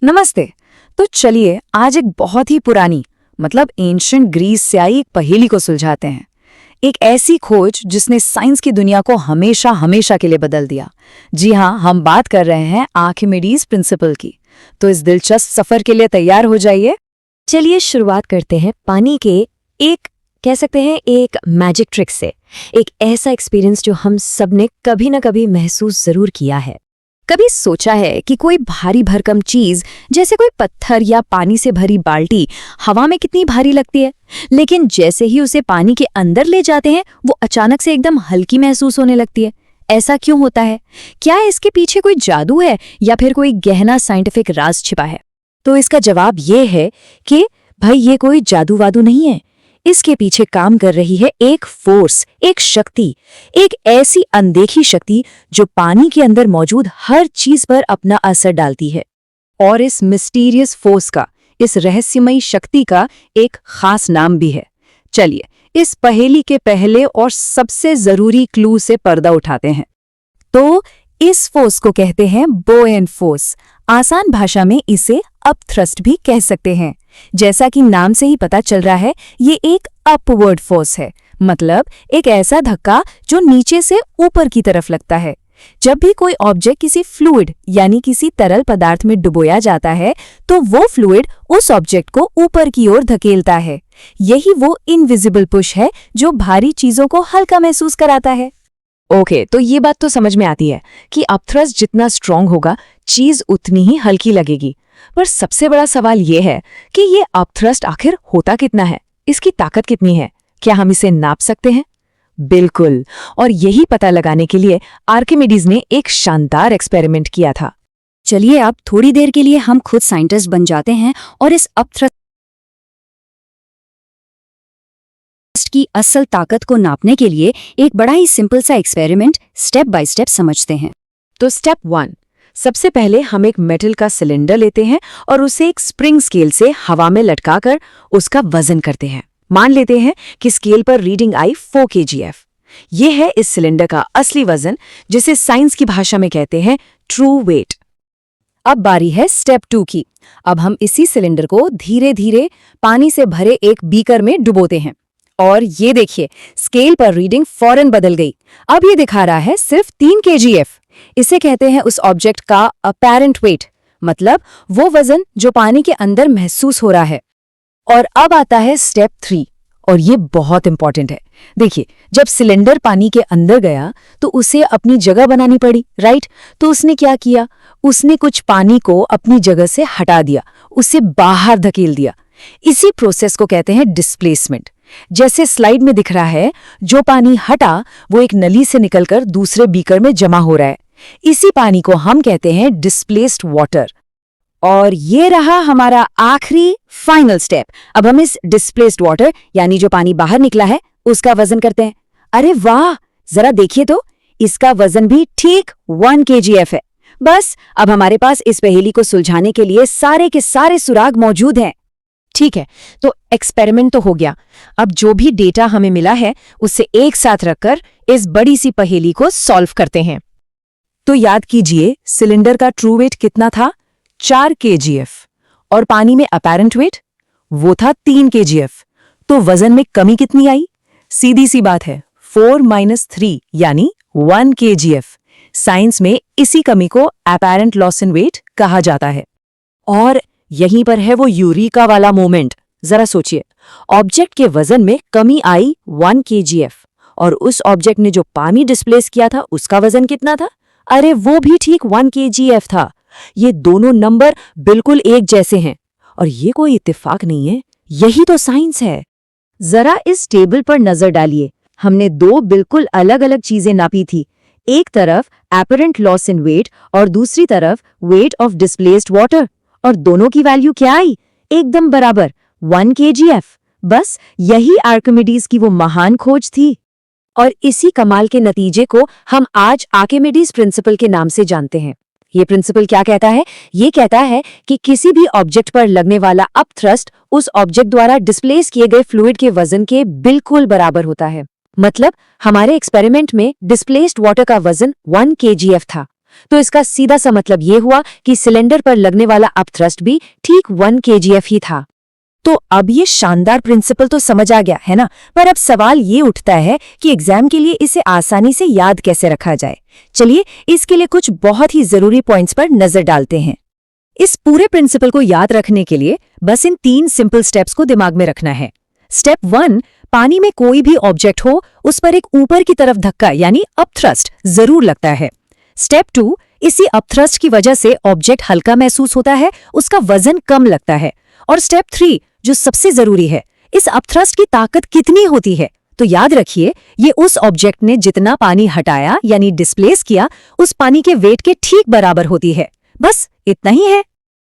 नमस्ते। तो चलिए आज एक बहुत ही पुरानी मतलब एंशिएंट ग्रीस से आई एक पहेली को सुलझाते हैं। एक ऐसी खोज जिसने साइंस की दुनिया को हमेशा हमेशा के लिए बदल दिया। जी हाँ, हम बात कर रहे हैं आर्किमिडीज प्रिंसिपल की। तो इस दिलचस्प सफर के लिए तैयार हो जाइए। चलिए शुरुआत करते हैं पानी के एक कह सकते हैं एक मैजिक ट्रिक से। एक ऐसा एक्सपीरियंस जो हम सब ने कभी ना कभी महसूस जरूर किया है। कभी सोचा है कि कोई भारी भरकम चीज जैसे कोई पत्थर या पानी से भरी बाल्टी हवा में कितनी भारी लगती है, लेकिन जैसे ही उसे पानी के अंदर ले जाते हैं वो अचानक से एकदम हल्की महसूस होने लगती है। ऐसा क्यों होता है? क्या इसके पीछे कोई जादू है या फिर कोई गहना साइंटिफिक राज छिपा है? तो इसका जवाब ये है कि भाई ये कोई जादू वादू नहीं है। इसके पीछे काम कर रही है एक फोर्स, एक शक्ति, एक ऐसी अनदेखी शक्ति जो पानी के अंदर मौजूद हर चीज पर अपना असर डालती है। और इस मिस्टीरियस फोर्स का, इस रहस्यमयी शक्ति का एक खास नाम भी है। चलिए इस पहेली के पहले और सबसे जरूरी क्लू से पर्दा उठाते हैं। तो इस फोर्स को कहते हैं बोएन फोर्स। आसान भाषा में इसे अपथ्रस्ट भी कह सकते हैं। जैसा कि नाम से ही पता चल रहा है, ये एक अपवर्ड फोर्स है, मतलब एक ऐसा धक्का जो नीचे से ऊपर की तरफ लगता है। जब भी कोई ऑब्जेक्ट किसी फ्लूइड यानी किसी तरल पदार्थ में डुबोया जाता है तो वो फ्लूइड उस ऑब्जेक्ट को ऊपर की ओर धकेलता है। यही वो इनविजिबल पुश है जो भारी चीजों को हल्का महसूस कराता है। ओके, तो ये बात तो समझ में आती है कि अपथ्रस्ट जितना स्ट्रांग होगा चीज उतनी ही हल्की लगेगी। पर सबसे बड़ा सवाल ये है कि ये अपथ्रस्ट आखिर होता कितना है, इसकी ताकत कितनी है, क्या हम इसे नाप सकते हैं? बिल्कुल, और यही पता लगाने के लिए आर्किमिडीज ने एक शानदार एक्सपेरिमेंट किया था। चलिए अब थोड़ी देर के लिए हम खुद साइंटिस्ट बन जाते हैं और इस अपथ्रस्ट की असल ताकत को नापने के लिए एक बड़ा ही सिंपल सा एक्सपेरिमेंट स्टेप बाय स्टेप समझते हैं। तो स्टेप 1, सबसे पहले हम एक मेटल का सिलेंडर लेते हैं और उसे एक स्प्रिंग स्केल से हवा में लटकाकर उसका वजन करते हैं। मान लेते हैं कि स्केल पर रीडिंग आई 4 kgf। ये है इस सिलेंडर का असली वजन, जिसे साइंस की भाषा में कहते हैं ट्रू वेट। अब बारी है स्टेप 2 की। अब हम इसी सिलेंडर को धीरे धीरे पानी से भरे एक बीकर में डुबोते हैं और ये देखिए स्केल पर रीडिंग फौरन बदल गई। अब ये दिखा रहा है सिर्फ 3 kgf। इसे कहते हैं उस ऑब्जेक्ट का अपैरेंट वेट, मतलब वो वजन जो पानी के अंदर महसूस हो रहा है। और अब आता है स्टेप 3 और ये बहुत इंपॉर्टेंट है। देखिए, जब सिलेंडर पानी के अंदर गया तो उसे अपनी जगह बनानी पड़ी, राइट? तो उसने क्या किया? उसने कुछ पानी को अपनी जगह से हटा दिया, उसे बाहर धकेल दिया। इसी प्रोसेस को कहते हैं डिस्प्लेसमेंट। जैसे स्लाइड में दिख रहा है, जो पानी हटा वो एक नली से निकलकर दूसरे बीकर में जमा हो रहा है। इसी पानी को हम कहते हैं डिस्प्लेस्ड वाटर। और ये रहा हमारा आखिरी फाइनल स्टेप। अब हम इस डिस्प्लेस्ड वाटर यानी जो पानी बाहर निकला है उसका वजन करते हैं। अरे वाह, जरा देखिए तो, इसका वजन भी ठीक 1 kgf है। बस अब हमारे पास इस पहेली को सुलझाने के लिए सारे के सारे सुराग मौजूद हैं। ठीक है, तो एक्सपेरिमेंट तो हो गया। अब जो भी डेटा हमें मिला है उससे एक साथ रखकर इस बड़ी सी पहेली को सॉल्व करते हैं। तो याद कीजिए, सिलेंडर का ट्रू वेट कितना था? 4 kgf। और पानी में अपैरेंट वेट वो था 3 kgf। तो वजन में कमी कितनी आई? सीधी सी बात है, 4 - 3 यानी 1 kgf। साइंस में इसी कमी को अपैरेंट लॉस इन वेट कहा जाता है। और यहीं पर है वो यूरीका वाला मोमेंट। जरा सोचिए, ऑब्जेक्ट के वजन में कमी आई 1 kgf और उस ऑब्जेक्ट ने जो पानी डिस्प्लेस किया था उसका वजन कितना था? अरे वो भी ठीक 1 kgf था। ये दोनों नंबर बिल्कुल एक जैसे हैं और ये कोई इत्तेफाक नहीं है, यही तो साइंस है। जरा इस टेबल पर नजर डालिए, हमने 2 बिल्कुल अलग अलग चीजें नापी थी। एक तरफ अपैरेंट लॉस इन वेट और दूसरी तरफ वेट ऑफ डिस्प्लेस्ड वाटर, और दोनों की वैल्यू क्या आई? एकदम बराबर, 1 kgf। बस यही आर्किमिडीज की वो महान खोज थी। और इसी कमाल के नतीजे को हम आज आर्किमिडीज प्रिंसिपल के नाम से जानते हैं। ये प्रिंसिपल क्या कहता है? ये कहता है कि किसी भी ऑब्जेक्ट पर लगने वाला अपथ्रस्ट उस ऑब्जेक्ट द्वारा डिस्प्लेस किए गए फ्लूइड के वजन के बिल्कुल बराबर होता है। मतलब हमारे एक्सपेरिमेंट में डिस्प्लेस्ड वाटर का वजन 1 kgf था तो इसका सीधा सा मतलब ये हुआ कि सिलेंडर पर लगने वाला अपथ्रस्ट भी ठीक 1 kgf ही था। तो अब ये शानदार प्रिंसिपल तो समझ आ गया है ना, पर अब सवाल ये उठता है कि एग्जाम के लिए इसे आसानी से याद कैसे रखा जाए। चलिए इसके लिए कुछ बहुत ही जरूरी पॉइंट्स पर नजर डालते हैं। इस पूरे प्रिंसिपल को याद रखने के लिए बस इन 3 सिंपल स्टेप्स को दिमाग में रखना है। स्टेप 1, पानी में कोई भी ऑब्जेक्ट हो उस पर एक ऊपर की तरफ धक्का यानी अपथ्रस्ट जरूर लगता है। स्टेप 2, इसी अपथ्रस्ट की वजह से ऑब्जेक्ट हल्का महसूस होता है, उसका वजन कम लगता है। और स्टेप 3 जो सबसे जरूरी है, इस अपथ्रस्ट की ताकत कितनी होती है। तो याद रखिए, ये उस ऑब्जेक्ट ने जितना पानी हटाया यानी डिस्प्लेस किया, उस पानी के वेट के ठीक बराबर होती है। बस इतना ही है।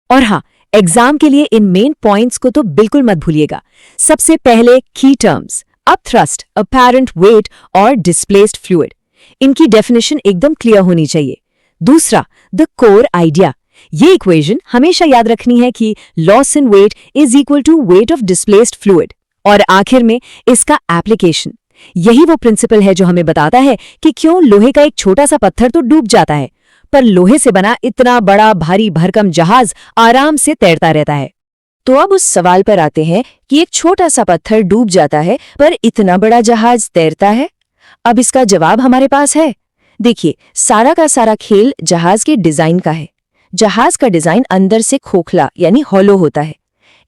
और हाँ, एग्जाम के लिए इन मेन पॉइंट्स को तो बिल्कुल मत भूलिएगा। सबसे पहले की टर्म्स अपथ्रस्ट, अपैरेंट वेट और डिस्प्लेस्ड फ्लूइड, इनकी डेफिनेशन एकदम क्लियर होनी चाहिए। दूसरा, द कोर आइडिया, ये इक्वेशन हमेशा याद रखनी है कि loss in weight is equal to weight of displaced fluid. और आखिर में इसका एप्लीकेशन, यही वो प्रिंसिपल है जो हमें बताता है कि क्यों लोहे का एक छोटा सा पत्थर तो डूब जाता है, पर लोहे से बना इतना बड़ा भारी भरकम जहाज आराम से तैरता रहता है। तो अब उस सवाल पर आते हैं कि एक छोटा सा पत्थर डूब जाता है पर इतना बड़ा जहाज तैरता है। अब इसका जवाब हमारे पास है। देखिए, सारा का सारा खेल जहाज के डिजाइन का है। जहाज का डिजाइन अंदर से खोखला यानी हॉलो होता है।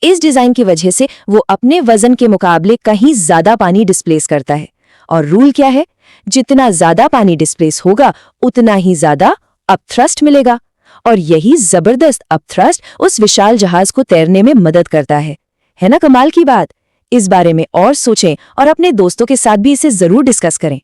इस डिजाइन की वजह से वो अपने वजन के मुकाबले कहीं ज्यादा पानी डिस्प्लेस करता है। और रूल क्या है? जितना ज्यादा पानी डिस्प्लेस होगा उतना ही ज्यादा अपथ्रस्ट मिलेगा। और यही जबरदस्त अपथ्रस्ट उस विशाल जहाज को तैरने में मदद करता है ना कमाल की बात? इस बारे में और सोचें और अपने दोस्तों के साथ भी इसे जरूर डिस्कस करें।